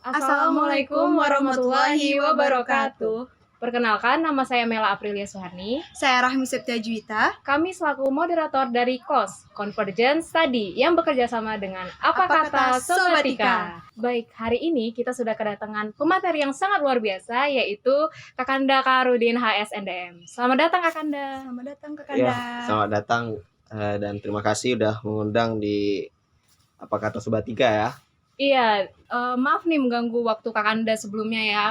Assalamualaikum warahmatullahi wabarakatuh. Perkenalkan, nama saya Mela Aprilia Suharni. Saya Rahmi Septia Juwita. Kami selaku moderator dari KOS, Convergence Study, yang bekerja sama dengan Apa Kata Sobatika. Baik, hari ini kita sudah kedatangan pemateri yang sangat luar biasa, yaitu Kakanda Karudin HSNDM. Selamat datang Kakanda. Selamat datang Kakanda. Ya, selamat datang dan terima kasih udah mengundang di Apa Kata Sobatika ya. Iya, maaf nih mengganggu waktu Kakanda sebelumnya ya.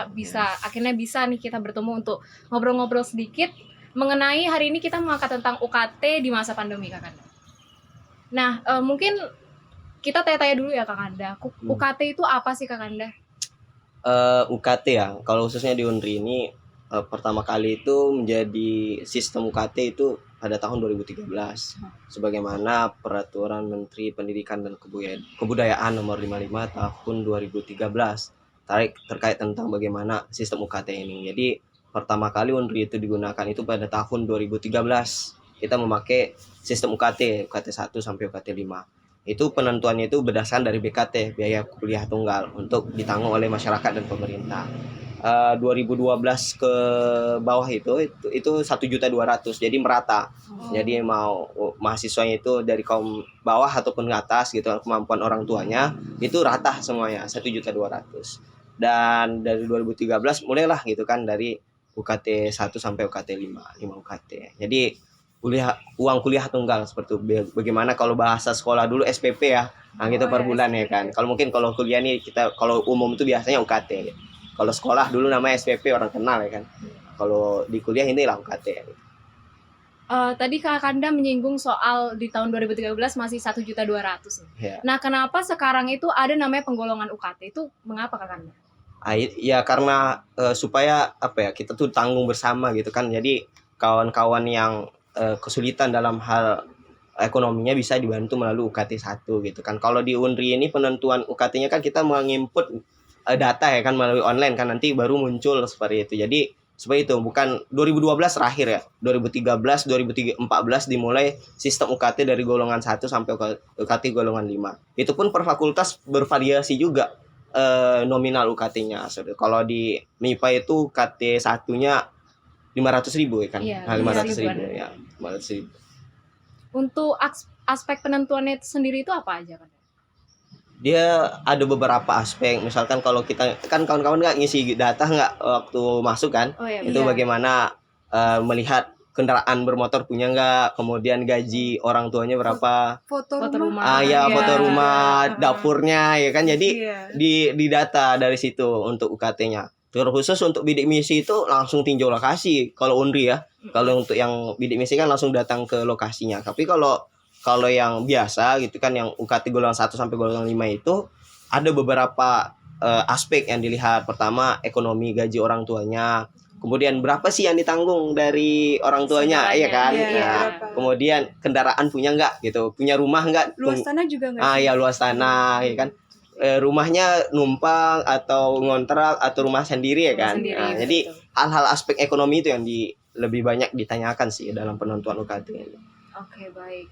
Akhirnya bisa nih kita bertemu untuk ngobrol-ngobrol sedikit mengenai hari ini kita mengangkat tentang UKT di masa pandemi Kakanda. Nah, mungkin kita tanya-tanya dulu ya Kakanda. UKT itu apa sih Kakanda? UKT ya, kalau khususnya di Unri ini pertama kali itu menjadi sistem UKT itu pada tahun 2013 sebagaimana Peraturan Menteri Pendidikan dan Kebudayaan nomor 55 tahun 2013 terkait tentang bagaimana sistem UKT ini. Jadi pertama kali Unri itu digunakan itu pada tahun 2013. Kita memakai sistem UKT 1 sampai UKT 5. Itu penentuannya itu berdasarkan dari BKT, biaya kuliah tunggal, untuk ditanggung oleh masyarakat dan pemerintah. 2012 ke bawah itu 1.200.000, jadi merata. Jadi mau mahasiswanya itu dari kaum bawah ataupun ke atas gitu, kemampuan orang tuanya itu rata semuanya 1.200.000. Dan dari 2013 mulailah gitu kan, dari UKT 1 sampai UKT 5 UKT. Jadi uang kuliah tunggal seperti itu. Bagaimana kalau bahasa sekolah dulu SPP ya, nah gitu per bulan ya kan. Kalau kuliah nih kita kalau umum itu biasanya UKT. Kalau sekolah dulu namanya SPP, orang kenal ya kan. Kalau di kuliah inilah UKT. Tadi Kakanda menyinggung soal di tahun 2013 masih 1.200.000. Ya. Nah, kenapa sekarang itu ada namanya penggolongan UKT? Itu mengapa Kakanda? Ya karena supaya kita tuh tanggung bersama gitu kan. Jadi kawan-kawan yang kesulitan dalam hal ekonominya bisa dibantu melalui UKT 1 gitu kan. Kalau di Unri ini penentuan UKT-nya kan kita menginput data ya kan, melalui online kan, nanti baru muncul seperti itu. Jadi seperti itu, bukan 2012 terakhir ya. 2013, 2014 dimulai sistem UKT dari golongan 1 sampai UKT golongan 5. Itu pun per fakultas bervariasi juga nominal UKT-nya. Kalau di MIPA itu UKT 1-nya 500.000 ya kan. Iya, 500.000 ya, 500.000. Untuk aspek penentuannya itu sendiri itu apa aja kan? Dia ada beberapa aspek, misalkan kalau kita kan kawan-kawan nggak ngisi data nggak waktu masuk kan. Itu bagaimana melihat kendaraan bermotor punya nggak, kemudian gaji orang tuanya berapa, foto rumah, foto rumah, dapurnya ya kan. Jadi di data dari situ untuk UKT-nya. Terkhusus untuk bidik misi itu langsung tinjau lokasi kalau Unri ya. Kalau untuk yang bidik misi kan langsung datang ke lokasinya. Tapi kalau yang biasa gitu kan, yang UKT golongan 1 sampai golongan 5 itu ada beberapa aspek yang dilihat. Pertama, ekonomi gaji orang tuanya. Kemudian berapa sih yang ditanggung dari orang tuanya, iya kan? Kemudian kendaraan punya nggak gitu, punya rumah nggak? Luas tanah juga nggak? Ya luas tanah, ya kan? Rumahnya numpang atau ngontrak atau rumah sendiri ya kan? Jadi hal-hal aspek ekonomi itu yang lebih banyak ditanyakan sih dalam penentuan UKT ini. Oke, baik.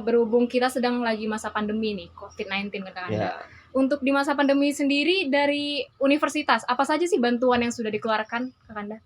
Berhubung kita sedang lagi masa pandemi nih, COVID-19 kan. Untuk di masa pandemi sendiri dari universitas, apa saja sih bantuan yang sudah dikeluarkan Kakanda?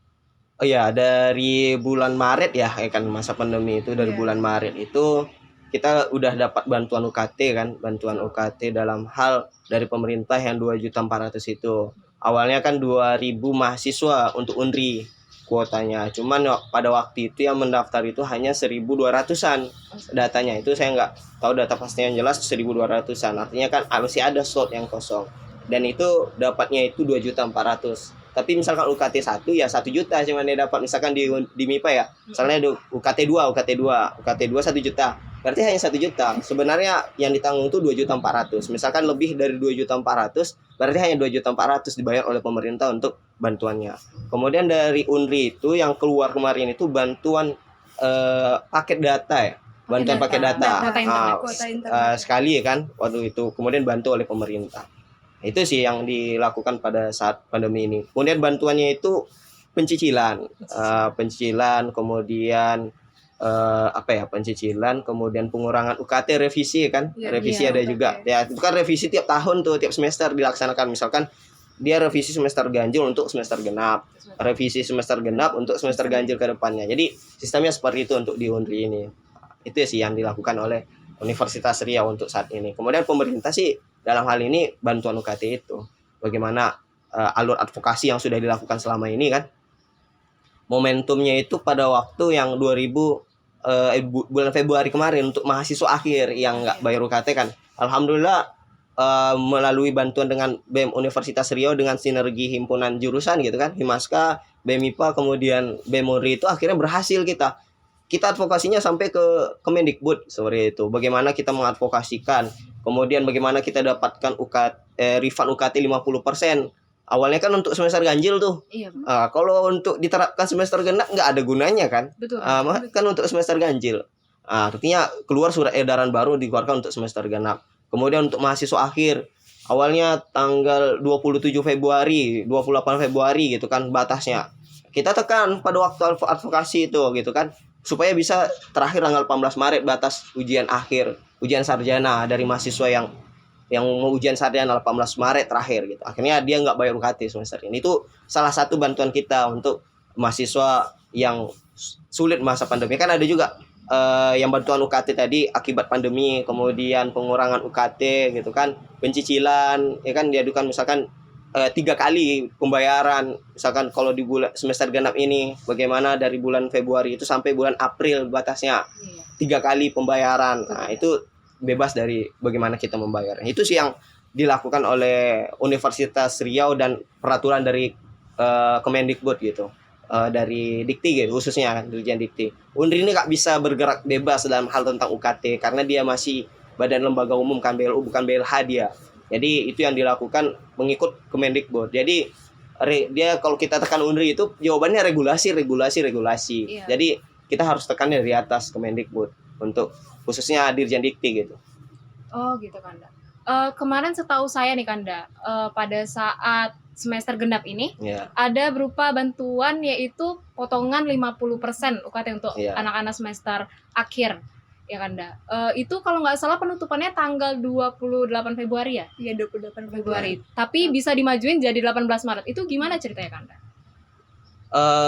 Oh ya, dari bulan Maret ya kan, masa pandemi itu dari bulan Maret itu kita udah dapat bantuan UKT kan, bantuan UKT dalam hal dari pemerintah yang 2.400.000 itu. Awalnya kan 2.000 mahasiswa untuk Unri kuotanya. Cuman pada waktu itu yang mendaftar itu hanya 1.200-an datanya. Itu saya nggak tahu data pastinya yang jelas, 1.200-an. Artinya kan masih ada slot yang kosong. Dan itu dapatnya itu 2.400.000. Tapi misalkan UKT 1 ya 1 juta cuman dia dapat, misalkan di MIPA ya. Misalnya UKT 2 1 juta. Berarti hanya 1 juta. Sebenarnya yang ditanggung itu 2.400.000. Misalkan lebih dari 2.400.000, berarti hanya 2.400.000 dibayar oleh pemerintah untuk bantuannya. Kemudian dari Unri itu yang keluar kemarin itu bantuan paket data ya. Bantuan paket data. Sekali ya kan waktu itu. Kemudian bantu oleh pemerintah. Itu sih yang dilakukan pada saat pandemi ini. Kemudian bantuannya itu pencicilan, kemudian pencicilan, kemudian pengurangan UKT, revisi kan, revisi ada juga. Ya itu kan revisi tiap tahun tuh, tiap semester dilaksanakan. Misalkan dia revisi semester ganjil untuk semester genap, revisi semester genap untuk semester ganjil ke depannya. Jadi sistemnya seperti itu untuk di Unri ini. Itu sih yang dilakukan oleh Universitas Riau untuk saat ini. Kemudian pemerintah sih dalam hal ini bantuan UKT itu. Bagaimana alur advokasi yang sudah dilakukan selama ini kan. Momentumnya itu pada waktu yang bulan Februari kemarin untuk mahasiswa akhir yang nggak bayar UKT kan. Alhamdulillah melalui bantuan dengan BEM Universitas Riau dengan sinergi himpunan jurusan gitu kan, Himaska, BEM IPA, kemudian BEM Unri itu akhirnya berhasil kita advokasinya sampai ke Kemendikbud seperti itu. Bagaimana kita mengadvokasikan, kemudian bagaimana kita dapatkan refund UKT 50%. Awalnya kan untuk semester ganjil tuh. Iya, Bu. Kalau untuk diterapkan semester genap nggak ada gunanya kan. Betul. Kan untuk semester ganjil. Artinya keluar surat edaran baru dikeluarkan untuk semester genap. Kemudian untuk mahasiswa akhir, awalnya tanggal 27 Februari, 28 Februari gitu kan batasnya. Kita tekan pada waktu advokasi itu gitu kan, supaya bisa terakhir tanggal 18 Maret batas ujian akhir, ujian sarjana dari mahasiswa yang mau ujian sarjana 18 Maret terakhir gitu. Akhirnya dia nggak bayar UKT semester ini. Itu salah satu bantuan kita untuk mahasiswa yang sulit masa pandemi. Kan ada juga yang bantuan UKT tadi akibat pandemi, kemudian pengurangan UKT gitu kan, pencicilan, ya kan diadukan misalkan 3 kali pembayaran, misalkan kalau di bulan semester genap ini bagaimana dari bulan Februari itu sampai bulan April batasnya Iya. 3 kali pembayaran. Nah itu bebas dari bagaimana kita membayar. Itu sih yang dilakukan oleh Universitas Riau dan peraturan dari Kemendikbud gitu. Dari Dikti gitu, khususnya kan Dirjen Dikti. Unri ini nggak bisa bergerak bebas dalam hal tentang UKT karena dia masih badan lembaga umum kan, BLU bukan BLH dia. Jadi itu yang dilakukan mengikut Kemendikbud. Jadi dia kalau kita tekan Unri itu jawabannya regulasi. Iya. Jadi kita harus tekan dari atas Kemendikbud untuk khususnya Dirjen Dikti gitu. Oh gitu Kanda. Kemarin setahu saya nih Kanda, pada saat semester genap ini Ya. ada berupa bantuan yaitu potongan 50% UKT untuk Iya. anak-anak semester akhir ya Kanda. Itu kalau nggak salah penutupannya tanggal 28 Februari ya? Iya, 28 Februari. Tapi bisa dimajuin jadi 18 Maret. Itu gimana ceritanya Kanda?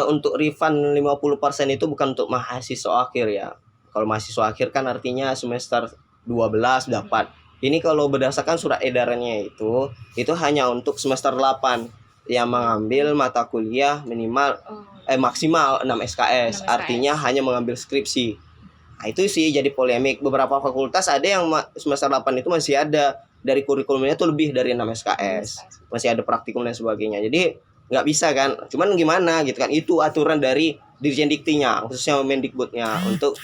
Untuk refund 50% itu bukan untuk mahasiswa akhir ya. Kalau mahasiswa akhir kan artinya semester 12 dapat. Ini kalau berdasarkan surat edarannya itu hanya untuk semester 8 yang mengambil mata kuliah minimal maksimal 6 SKS. 6 SKS. Artinya hanya mengambil skripsi. Nah, itu sih jadi polemik. Beberapa fakultas ada yang semester 8 itu masih ada dari kurikulumnya itu lebih dari 6 SKS. Masih ada praktikum dan sebagainya. Jadi nggak bisa kan. Cuman gimana gitu kan. Itu aturan dari Dirjen Diktinya, khususnya Mendikbudnya untuk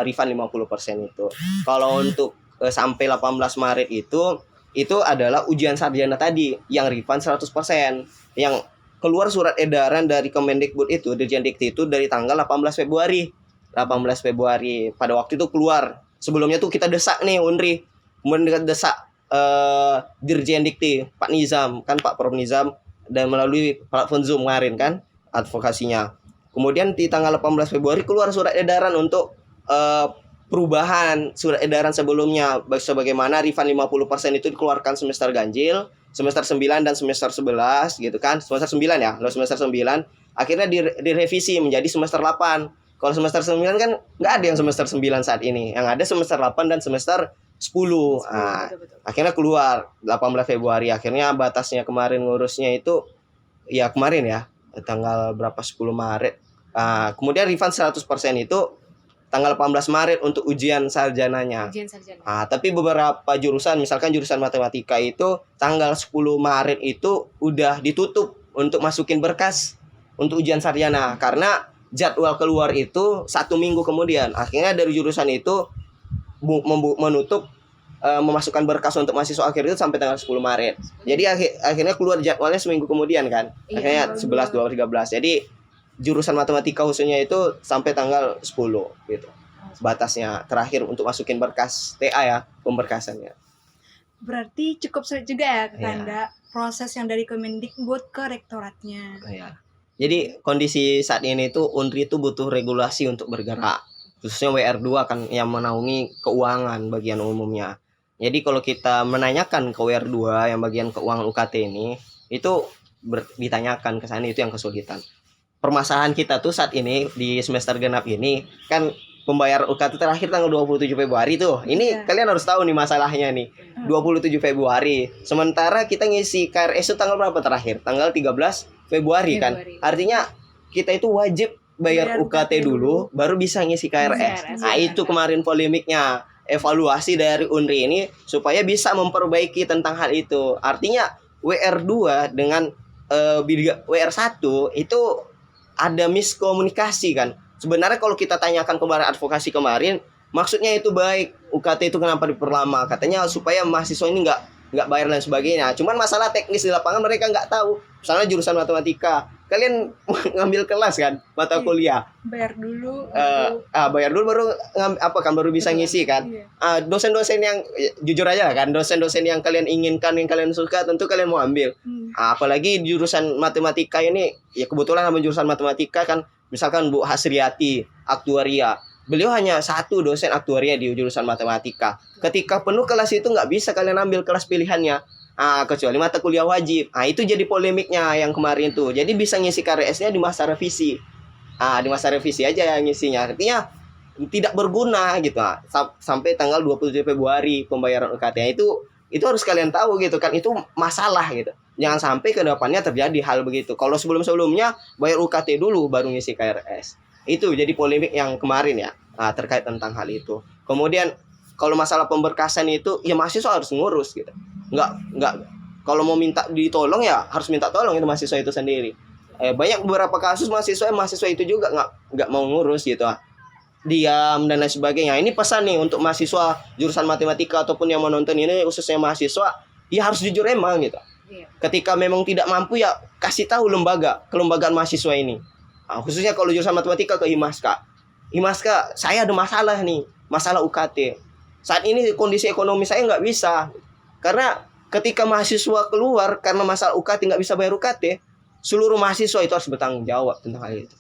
refund 50% itu. Kalau untuk sampai 18 Maret itu adalah ujian sarjana tadi yang refund 100%. Yang keluar surat edaran dari Kemendikbud itu, Dirjen Dikti itu dari tanggal 18 Februari. 18 Februari pada waktu itu keluar. Sebelumnya tuh kita desak nih Unri. Kemudian kita desak Dirjen Dikti, Pak Nizam, kan Pak Prof Nizam, dan melalui platform Zoom kemarin kan advokasinya. Kemudian di tanggal 18 Februari keluar surat edaran untuk perubahan surat edaran sebelumnya, sebagaimana refund 50% itu dikeluarkan semester ganjil, semester 9 dan semester 11 gitu kan. Semester 9 ya, lalu semester 9 akhirnya direvisi menjadi semester 8. Kalau semester 9 kan nggak ada yang semester 9 saat ini. Yang ada semester 8 dan semester 10. Nah, Betul. akhirnya keluar 18 Februari. Akhirnya batasnya kemarin ngurusnya itu ya kemarin ya, tanggal berapa 10 Maret. Kemudian refund 100% itu tanggal 18 Maret untuk ujian sarjananya. Ujian sarjana. Tapi beberapa jurusan, misalkan jurusan matematika itu tanggal 10 Maret itu udah ditutup untuk masukin berkas untuk ujian sarjana karena jadwal keluar itu 1 minggu kemudian. Akhirnya dari jurusan itu menutup memasukkan berkas untuk mahasiswa akhir itu sampai tanggal 10 Maret. Jadi akhirnya keluar jadwalnya seminggu kemudian kan. Akhirnya 11, 12, 13. Jadi jurusan matematika khususnya itu sampai tanggal 10 gitu. Batasnya terakhir untuk masukin berkas TA ya, pemberkasannya. Berarti cukup sulit juga ya Iya. Kanda proses yang dari Kemendikbud ke rektoratnya. Ya. Jadi kondisi saat ini itu Unri itu butuh regulasi untuk bergerak. Khususnya WR2 kan yang menaungi keuangan bagian umumnya. Jadi kalau kita menanyakan ke WR2 yang bagian keuangan UKT ini, Itu ditanyakan ke sana, itu yang kesulitan. Permasalahan kita tuh saat ini di semester genap ini kan pembayar UKT terakhir tanggal 27 Februari tuh. Ini Iya. kalian harus tahu nih masalahnya nih. 27 Februari. Sementara kita ngisi KRS itu tanggal berapa terakhir? Tanggal 13 Februari kan. Februari. Artinya kita itu wajib bayar Bayar UKT UKT dulu baru bisa ngisi KRS. KRS. Nah, itu kemarin polemiknya. Evaluasi dari UNRI ini supaya bisa memperbaiki tentang hal itu. Artinya WR2 dengan WR1 itu ada miskomunikasi kan. Sebenarnya kalau kita tanyakan kemarin advokasi kemarin, maksudnya itu baik. UKT itu kenapa diperlama? Katanya supaya mahasiswa ini nggak bayar dan sebagainya. Cuman masalah teknis di lapangan mereka nggak tahu. Misalnya jurusan matematika, kalian ngambil kelas kan, mata kuliah. Bayar dulu. Bayar dulu baru baru bisa ngisi kan. Iya. Dosen-dosen yang jujur aja kan, dosen-dosen yang kalian inginkan, yang kalian suka, tentu kalian mau ambil. Apalagi jurusan matematika ini, ya kebetulan sama jurusan matematika kan, misalkan Bu Hasriati, aktuaria. Beliau hanya satu dosen aktuaria di jurusan matematika. Ketika penuh kelas itu nggak bisa kalian ambil kelas pilihannya. Kecuali mata kuliah wajib. Itu jadi polemiknya yang kemarin tuh. Jadi bisa ngisi KRS-nya di masa revisi. Di masa revisi aja yang ngisinya. Artinya tidak berguna gitu. Sampai tanggal 27 Februari pembayaran UKT itu harus kalian tahu gitu kan. Itu masalah gitu. Jangan sampai ke depannya terjadi hal begitu. Kalau sebelum-sebelumnya bayar UKT dulu baru ngisi KRS. Itu jadi polemik yang kemarin ya, terkait tentang hal itu. Kemudian kalau masalah pemberkasan itu ya mahasiswa harus ngurus gitu. Nggak kalau mau minta ditolong ya harus minta tolong itu mahasiswa itu sendiri. Banyak beberapa kasus mahasiswa itu juga nggak mau ngurus gitu. Diam dan lain sebagainya. Ini pesan nih untuk mahasiswa jurusan matematika ataupun yang mau nonton ini, khususnya mahasiswa, ya harus jujur emang gitu. Iya. Ketika memang tidak mampu ya kasih tahu kelembagaan mahasiswa ini. Khususnya kalau jurusan matematika ke Himaska. Himaska, saya ada masalah nih, masalah UKT. Saat ini kondisi ekonomi saya nggak bisa. Karena ketika mahasiswa keluar karena masalah UKT nggak bisa bayar UKT, seluruh mahasiswa itu harus bertanggung jawab tentang hal itu.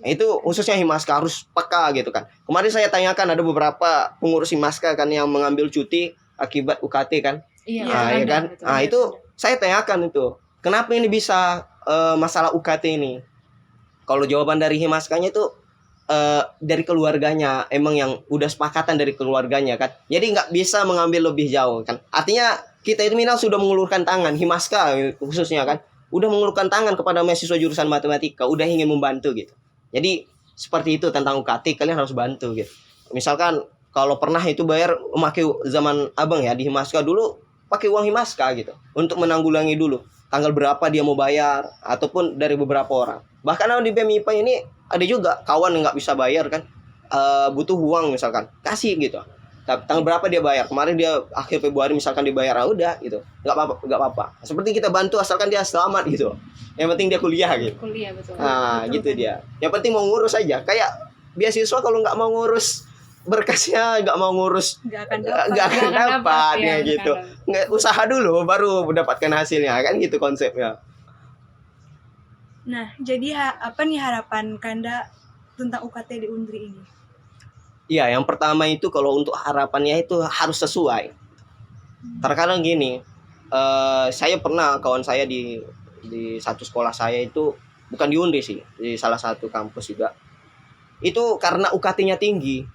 Itu khususnya Himaska harus peka gitu kan. Kemarin saya tanyakan ada beberapa pengurus Himaska kan yang mengambil cuti akibat UKT kan. Iya, Ya kan. betul. Itu saya tanyakan itu. Kenapa ini bisa masalah UKT ini? Kalau jawaban dari Himaskanya itu dari keluarganya, emang yang udah sepakatan dari keluarganya kan. Jadi nggak bisa mengambil lebih jauh kan. Artinya kita itu minimal sudah mengulurkan tangan, Himaska khususnya kan, udah mengulurkan tangan kepada mahasiswa jurusan matematika, udah ingin membantu gitu. Jadi seperti itu tentang UKT, kalian harus bantu gitu. Misalkan kalau pernah itu bayar memakai zaman abang ya di Himaska dulu pakai uang Himaska gitu untuk menanggulangi dulu tanggal berapa dia mau bayar ataupun dari beberapa orang. Bahkan di BEM IPA ini ada juga kawan yang nggak bisa bayar kan, butuh uang misalkan, kasih gitu. Tanggal berapa dia bayar? Kemarin dia akhir Februari misalkan dibayar, udah gitu, nggak apa-apa. Seperti kita bantu asalkan dia selamat gitu. Yang penting dia kuliah gitu. Kuliah betul. Gitu dia. Yang penting mau ngurus aja. Kayak beasiswa kalau nggak mau ngurus berkasnya, nggak mau ngurus, Nggak akan dapat. nggak akan dapat ya, ya gitu. Nggak, usaha dulu baru mendapatkan hasilnya kan gitu konsepnya. Nah, jadi apa nih harapan Kanda tentang UKT di UNDRI ini? Iya, yang pertama itu kalau untuk harapannya itu harus sesuai. Terkadang gini, saya pernah kawan saya di satu sekolah saya itu, bukan di UNDRI sih, di salah satu kampus juga. Itu karena UKT-nya tinggi.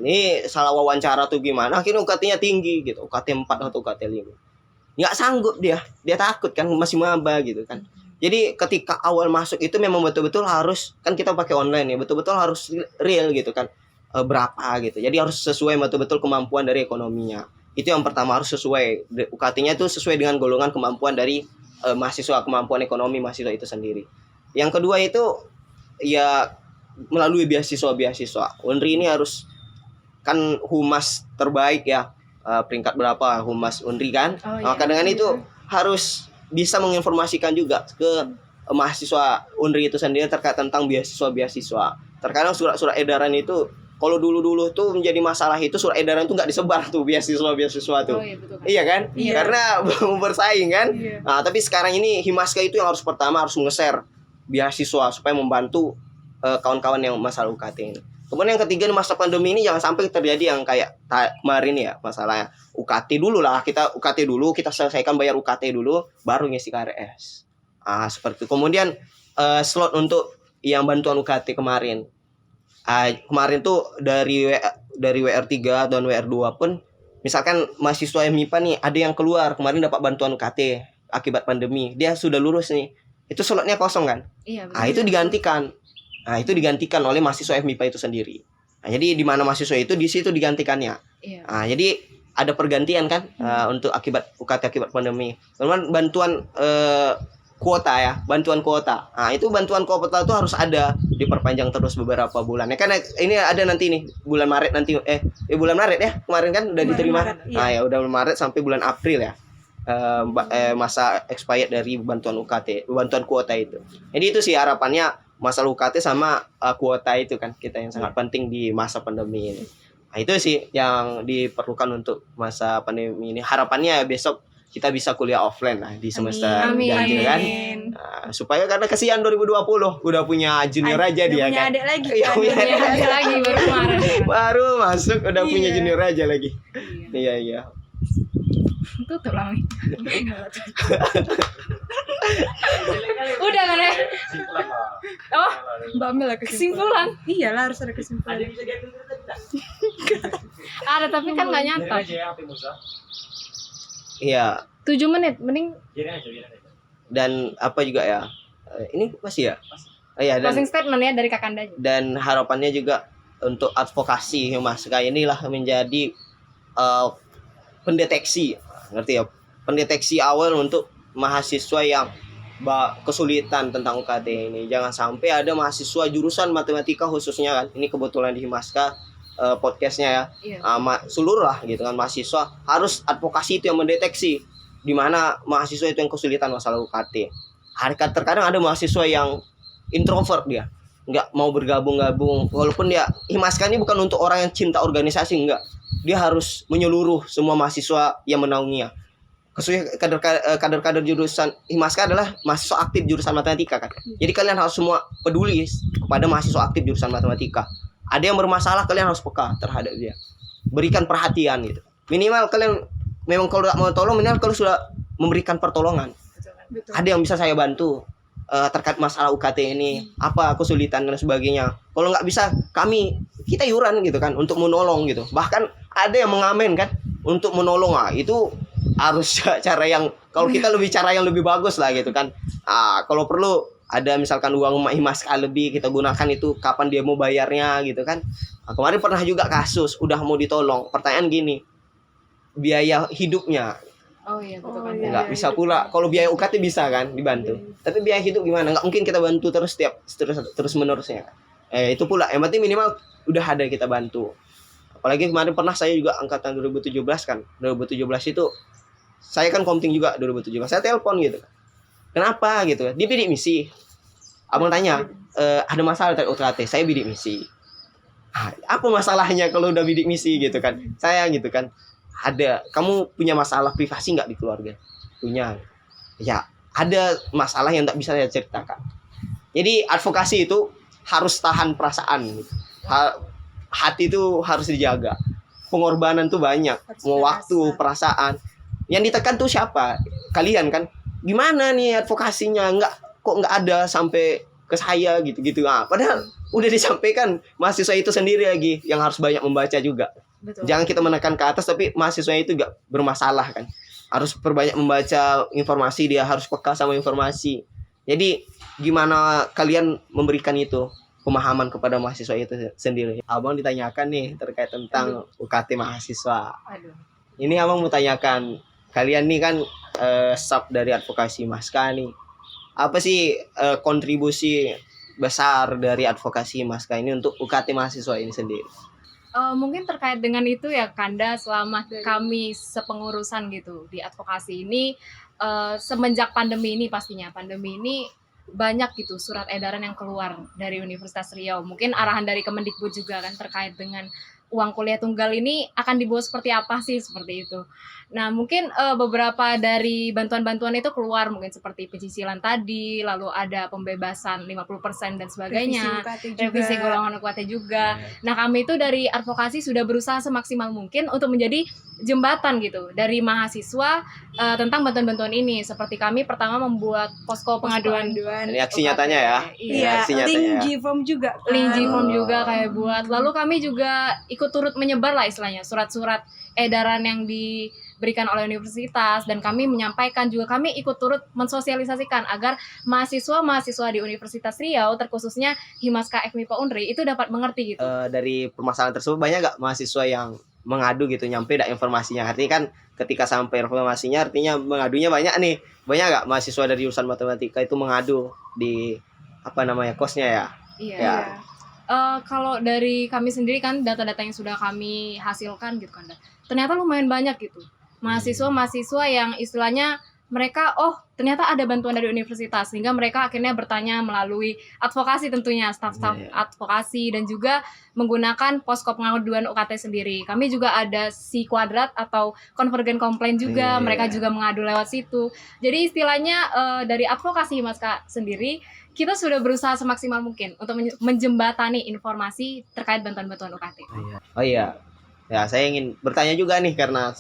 Ini salah wawancara tuh gimana, akhirnya UKT-nya tinggi gitu, UKT 4 atau UKT 5. Nggak sanggup dia takut kan, masih maba gitu kan. Jadi ketika awal masuk itu memang betul-betul harus, kan kita pakai online ya, betul-betul harus real gitu kan, berapa gitu. Jadi harus sesuai betul-betul kemampuan dari ekonominya. Itu yang pertama, harus sesuai. UKT-nya itu sesuai dengan golongan kemampuan dari mahasiswa, kemampuan ekonomi mahasiswa itu sendiri. Yang kedua itu ya melalui beasiswa. UNRI ini harus, kan humas terbaik ya, peringkat berapa humas UNRI kan. Maka dengan itu harus bisa menginformasikan juga ke mahasiswa UNRI itu sendiri terkait tentang beasiswa. Terkadang surat-surat edaran itu, kalau dulu tuh menjadi masalah itu surat edaran itu nggak disebar tuh beasiswa tuh. Iya, betul, kan? Iya kan? Iya. Karena belum bersaing kan. Iya. Nah, tapi sekarang ini Himaska itu yang pertama harus nge-share beasiswa supaya membantu kawan-kawan yang masalah UKT ini. Kemudian yang ketiga, di masa pandemi ini jangan sampai terjadi yang kayak kemarin ya, masalahnya UKT dulu lah, kita UKT dulu, kita selesaikan bayar UKT dulu, baru ngisi KRS. Seperti itu. Kemudian slot untuk yang bantuan UKT kemarin. Kemarin tuh dari WR3 dan WR2 pun, misalkan mahasiswa MIPA nih ada yang keluar kemarin dapat bantuan UKT akibat pandemi, dia sudah lulus nih, itu slotnya kosong kan. Iya, Itu digantikan oleh mahasiswa MIPA itu sendiri. Jadi di mana mahasiswa itu, di situ digantikannya. Iya. Jadi ada pergantian kan untuk akibat UKT akibat pandemi. Kemudian bantuan kuota ya, bantuan kuota. Itu bantuan kuota itu harus ada, diperpanjang terus beberapa bulan. Ya kan ini ada nanti nih bulan Maret nanti bulan Maret ya, kemarin kan udah diterima. Maret, iya. Ya udah Maret sampai bulan April ya. Masa expired dari bantuan UKT, bantuan kuota itu. Jadi itu sih harapannya, masalah UKT sama kuota itu kan kita yang sangat penting di masa pandemi ini. Itu sih yang diperlukan untuk masa pandemi ini. Harapannya besok kita bisa kuliah offline lah di semester Amin. ganjil kan. Supaya, karena kesian 2020 udah punya junior aja dia punya kan. adik lagi. Iya, punya Iya, ada lagi baru kemarin. baru masuk udah punya Iya. junior aja lagi. Iya. Tutup lah. Mi. Udah kan ya? Oh, Mbak Amel lah kesimpulan. Iyalah, harus ada kesimpulan. Ada tapi kan nggak nyata. Iya. 7 menit, mending Dan apa juga ya? Ini masih ya? Iya, dan closing statement ya dari Kakanda. dan harapannya juga untuk advokasi Himaska inilah menjadi pendeteksi, ngerti ya, pendeteksi awal untuk mahasiswa yang kesulitan tentang UKT ini. Jangan sampai ada mahasiswa jurusan matematika khususnya kan, ini kebetulan di Himaska podcastnya ya, Iya. seluruh lah gitu kan, mahasiswa harus advokasi itu yang mendeteksi di mana mahasiswa itu yang kesulitan masalah UKT. Terkadang ada mahasiswa yang introvert, dia nggak mau bergabung-gabung, walaupun dia Himaska ini bukan untuk orang yang cinta organisasi, enggak, dia harus menyeluruh semua mahasiswa yang menaunginya. Khususnya kader-kader jurusan Himaska adalah mahasiswa aktif jurusan matematika kan. Jadi kalian harus semua peduli kepada mahasiswa aktif jurusan matematika. Ada yang bermasalah, kalian harus peka terhadap dia, berikan perhatian gitu. Minimal kalian memang kalau tidak mau tolong, minimal kalau sudah memberikan pertolongan. Betul. Ada yang bisa saya bantu terkait masalah UKT ini, apa kesulitan dan sebagainya. Kalau nggak bisa, kita iuran gitu kan untuk menolong gitu. Bahkan ada yang mengamen kan untuk menolong. Itu harus cara yang, kalau kita lebih cara yang lebih bagus lah gitu kan. Kalau perlu ada misalkan uang Himaska lebih, kita gunakan itu kapan dia mau bayarnya gitu kan. Kemarin pernah juga kasus udah mau ditolong, pertanyaan gini, biaya hidupnya Oh iya, betul kan. Iya. nggak bisa pula. Kalau biaya UKT bisa kan dibantu, tapi biaya hidup gimana? Nggak mungkin kita bantu terus menerusnya kan. Itu pula yang penting minimal udah ada kita bantu. Apalagi kemarin pernah saya juga angkatan 2017 kan, 2017 itu saya kan komting juga 2017, saya telepon gitu, kenapa gitu, dia bidik misi. Abang tanya, ada masalah dari UKT, saya bidik misi. Apa masalahnya kalau udah bidik misi gitu kan? Saya gitu kan, ada, kamu punya masalah privasi nggak di keluarga? Punya. Ya, ada masalah yang tak bisa saya ceritakan. Jadi advokasi itu harus tahan perasaan. Hati itu harus dijaga. Pengorbanan tuh banyak. Mau waktu, perasaan. Yang ditekan tuh siapa? Kalian kan. Gimana nih advokasinya? Kok nggak ada sampai ke saya gitu-gitu. Padahal udah disampaikan, mahasiswa itu sendiri lagi yang harus banyak membaca juga. Betul. Jangan kita menekan ke atas, tapi mahasiswa itu gak bermasalah kan. Harus perbanyak membaca informasi, dia harus peka sama informasi. Jadi gimana kalian memberikan itu pemahaman kepada mahasiswa itu sendiri. Abang ditanyakan nih terkait tentang UKT mahasiswa. Aduh. Ini abang mau tanyakan, kalian nih kan sub dari advokasi Himaska nih. Apa sih kontribusi besar dari advokasi Himaska ini untuk UKT mahasiswa ini sendiri? Mungkin terkait dengan itu ya Kanda, selama kami sepengurusan gitu di advokasi ini, semenjak pandemi ini, pastinya pandemi ini banyak gitu surat edaran yang keluar dari Universitas Riau, mungkin arahan dari Kemendikbud juga kan terkait dengan uang kuliah tunggal ini akan dibawa seperti apa sih, seperti itu. Nah, mungkin beberapa dari bantuan-bantuan itu keluar, mungkin seperti pencicilan tadi, lalu ada pembebasan 50% dan Revisi sebagainya, UKT juga. revisi golongan UKT juga. Nah, kami itu dari advokasi sudah berusaha semaksimal mungkin untuk menjadi jembatan gitu dari mahasiswa tentang bantuan-bantuan ini. Seperti kami pertama membuat posko pengaduan. Ini aksi UKT. nyatanya ya. Iya, Aksi nyatanya link ya. G-form juga. kan. Link G-form Oh. juga kayak buat. Lalu kami juga ikut turut menyebar lah istilahnya surat-surat edaran yang diberikan oleh universitas, dan kami menyampaikan juga, kami ikut turut mensosialisasikan agar mahasiswa-mahasiswa di Universitas Riau, terkhususnya Himaska FMIPA Unri itu dapat mengerti gitu. Dari permasalahan tersebut banyak gak mahasiswa yang mengadu gitu, nyampe dak informasinya? Artinya kan ketika sampai informasinya artinya mengadunya banyak nih. Banyak gak mahasiswa dari jurusan matematika itu mengadu di kosnya ya? Iya. Ya. Kalau dari kami sendiri kan data-data yang sudah kami hasilkan gitu kan, ternyata lumayan banyak gitu mahasiswa-mahasiswa yang istilahnya mereka ternyata ada bantuan dari universitas, sehingga mereka akhirnya bertanya melalui advokasi, tentunya staf-staf Iya. advokasi, dan juga menggunakan posko pengaduan UKT sendiri. Kami juga ada si kuadrat atau convergent complaint juga, Iya. mereka juga mengadu lewat situ. Jadi istilahnya dari advokasi Himaska sendiri, kita sudah berusaha semaksimal mungkin untuk menjembatani informasi terkait bantuan-bantuan UKT. Oh iya. Ya, saya ingin bertanya juga nih karena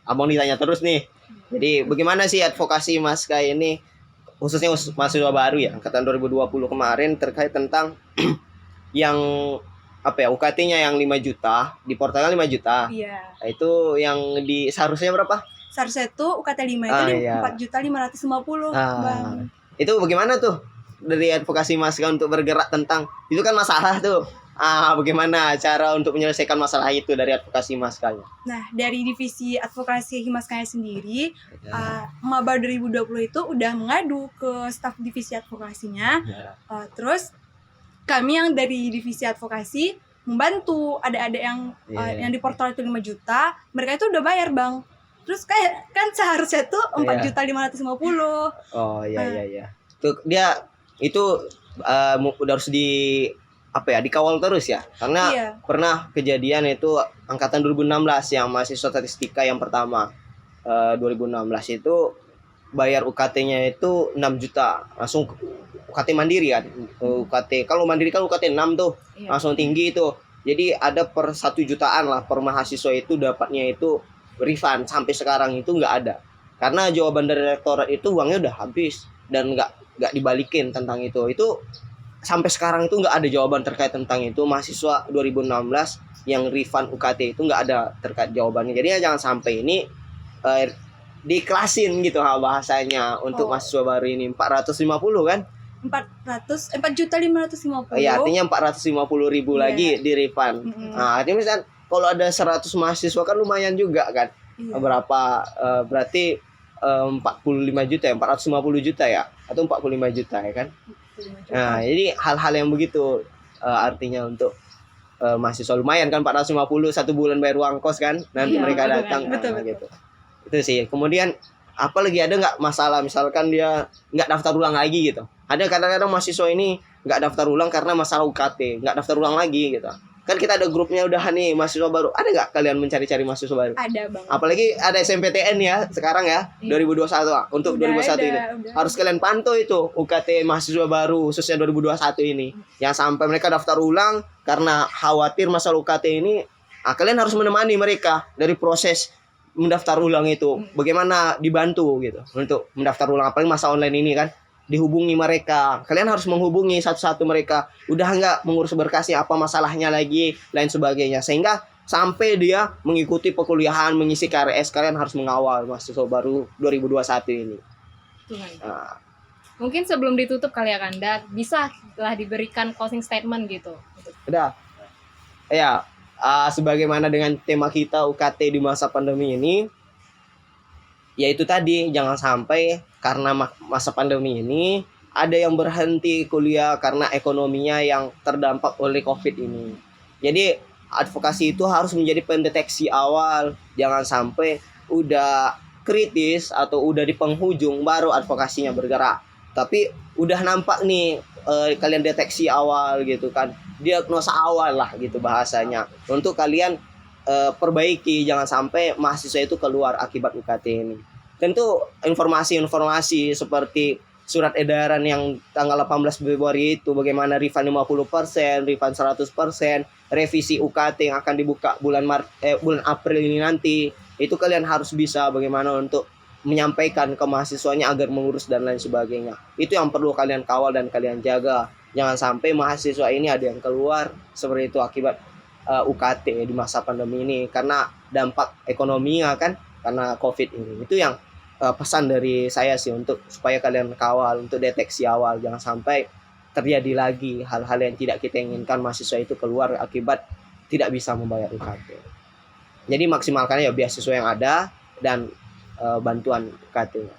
abang ditanya terus nih. Jadi bagaimana sih advokasi Mas Kai ini, khususnya mahasiswa baru ya, angkatan 2020 kemarin, terkait tentang yang UKT-nya yang 5 juta, di portalnya 5 juta. Iya. Nah, itu yang seharusnya berapa? Seharusnya itu UKT 5 itu di Iya. 4.550.000, Ah. Bang. Itu bagaimana tuh dari advokasi Mas Kai untuk bergerak tentang itu kan masalah tuh. Bagaimana cara untuk menyelesaikan masalah itu dari advokasi Mas Kai? Nah, dari divisi advokasi Himaskaya sendiri, Maba 2020 itu udah mengadu ke staf divisi advokasinya. Terus kami yang dari divisi advokasi membantu adik-adik yang di portal itu 5 juta, mereka itu udah bayar, Bang. Terus kayak kan seharusnya tuh 4.550.000. Oh iya. Tuh dia itu udah harus dikawal terus ya. Karena Iya. pernah kejadian itu angkatan 2016 yang mahasiswa statistika yang pertama 2016 itu bayar UKT-nya itu 6 juta. Langsung UKT mandiri kan. UKT kalau mandiri kan UKT 6 tuh. Iya. Langsung tinggi itu. Jadi ada per 1 jutaan lah per mahasiswa itu dapatnya itu refund. Sampai sekarang itu nggak ada. Karena jawaban dari rektorat itu uangnya udah habis dan nggak dibalikin tentang itu. Itu sampai sekarang itu nggak ada jawaban terkait tentang itu. Mahasiswa 2016 yang refund UKT itu nggak ada terkait jawabannya. Jadi ya jangan sampai ini diklasin gitu bahasanya untuk mahasiswa baru ini 450 kan? 4.550.000. Iya, artinya 450.000 lagi di refund. Nah, artinya misalnya kalau ada 100 mahasiswa kan lumayan juga kan. Iya. Berapa berarti 45 juta ya, 450 juta ya, atau 45 juta ya kan. Nah, jadi hal-hal yang begitu artinya untuk mahasiswa lumayan kan, 450 satu bulan bayar uang kos kan, nanti Iya, mereka betul, datang. betul. Gitu. Itu sih. Kemudian apa lagi, ada nggak masalah misalkan dia nggak daftar ulang lagi gitu? Ada kadang-kadang mahasiswa ini nggak daftar ulang karena masalah UKT, nggak daftar ulang lagi gitu. Kan kita ada grupnya udah nih mahasiswa baru. Ada nggak kalian mencari-cari mahasiswa baru? Ada, Bang. Apalagi ada SMPTN ya sekarang ya, 2021 untuk Udah 2021 ini. udah. Harus kalian pantau itu UKT mahasiswa baru khususnya 2021 ini. Yang sampai mereka daftar ulang karena khawatir masalah UKT ini, kalian harus menemani mereka dari proses mendaftar ulang itu. Bagaimana dibantu gitu untuk mendaftar ulang, apalagi masa online ini kan. Dihubungi mereka, kalian harus menghubungi satu-satu mereka. Udah nggak mengurus berkasnya, apa masalahnya lagi, lain sebagainya. Sehingga sampai dia mengikuti perkuliahan, mengisi KRS, kalian harus mengawal mahasiswa baru 2021 ini. Nah, Mungkin sebelum ditutup kali ya Kanda, bisa lah diberikan closing statement gitu. udah. Ya, sebagaimana dengan tema kita UKT di masa pandemi ini, yaitu tadi jangan sampai karena masa pandemi ini ada yang berhenti kuliah karena ekonominya yang terdampak oleh COVID ini. Jadi advokasi itu harus menjadi pendeteksi awal, jangan sampai udah kritis atau udah di penghujung baru advokasinya bergerak. Tapi udah nampak nih kalian deteksi awal gitu kan. diagnosa awal lah gitu bahasanya. Untuk kalian perbaiki, jangan sampai mahasiswa itu keluar akibat UKT ini. Tentu informasi-informasi seperti surat edaran yang tanggal 18 Februari itu bagaimana refund 50%, refund 100%, revisi UKT yang akan dibuka bulan April ini nanti, itu kalian harus bisa bagaimana untuk menyampaikan ke mahasiswanya agar mengurus dan lain sebagainya. Itu yang perlu kalian kawal dan kalian jaga. Jangan sampai mahasiswa ini ada yang keluar seperti itu akibat UKT di masa pandemi ini, karena dampak ekonominya kan karena COVID ini. Itu yang pesan dari saya sih, untuk supaya kalian kawal, untuk deteksi awal, jangan sampai terjadi lagi hal-hal yang tidak kita inginkan, mahasiswa itu keluar akibat tidak bisa membayar UKT. Jadi maksimalkan ya beasiswa yang ada dan bantuan UKT-nya.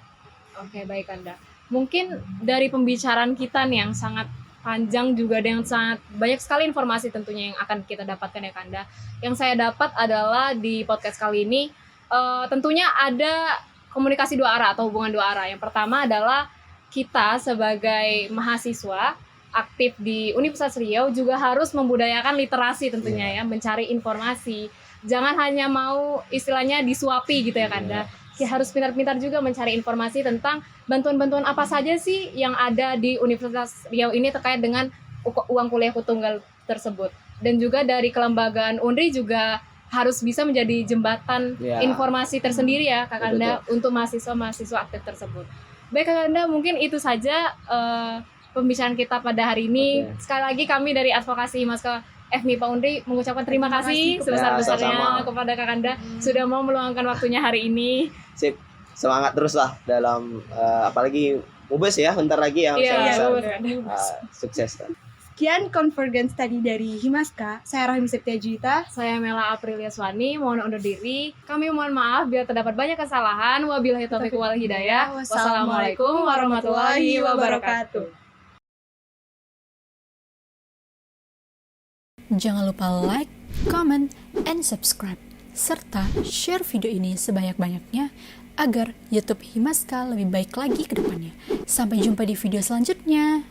Oke, baik Kanda. Mungkin dari pembicaraan kita nih yang sangat panjang, juga ada yang sangat banyak sekali informasi tentunya yang akan kita dapatkan ya Kanda. Yang saya dapat adalah di podcast kali ini tentunya ada komunikasi dua arah atau hubungan dua arah. Yang pertama adalah kita sebagai mahasiswa aktif di Universitas Riau juga harus membudayakan literasi tentunya ya, mencari informasi. Jangan hanya mau istilahnya disuapi gitu ya Kanda. Harus pintar-pintar juga mencari informasi tentang bantuan-bantuan apa saja sih yang ada di Universitas Riau ini terkait dengan uang kuliahku tunggal tersebut. Dan juga dari kelembagaan UNRI juga harus bisa menjadi jembatan informasi tersendiri ya Kak Kanda untuk mahasiswa-mahasiswa aktif tersebut. Baik Kak Kanda, mungkin itu saja pembicaraan kita pada hari ini. Sekali lagi kami dari Advokasi Himaska FMIPA UNRI mengucapkan terima kasih sebesar-besarnya kepada Kak Kanda sudah mau meluangkan waktunya hari ini. Sip, semangat terus lah dalam apalagi Mubes ya, bentar lagi ya. Sukses kan. Sekian Convergence tadi dari Himaska. Saya Rahim Septia Juwita. Saya Mela Aprilia Swani, mohon undur diri. Kami mohon maaf bila terdapat banyak kesalahan. Wabillahi taufiq wal hidayah. Wassalamualaikum warahmatullahi wabarakatuh. Jangan lupa like, comment, and subscribe, serta share video ini sebanyak-banyaknya agar YouTube Himaska lebih baik lagi ke depannya. Sampai jumpa di video selanjutnya.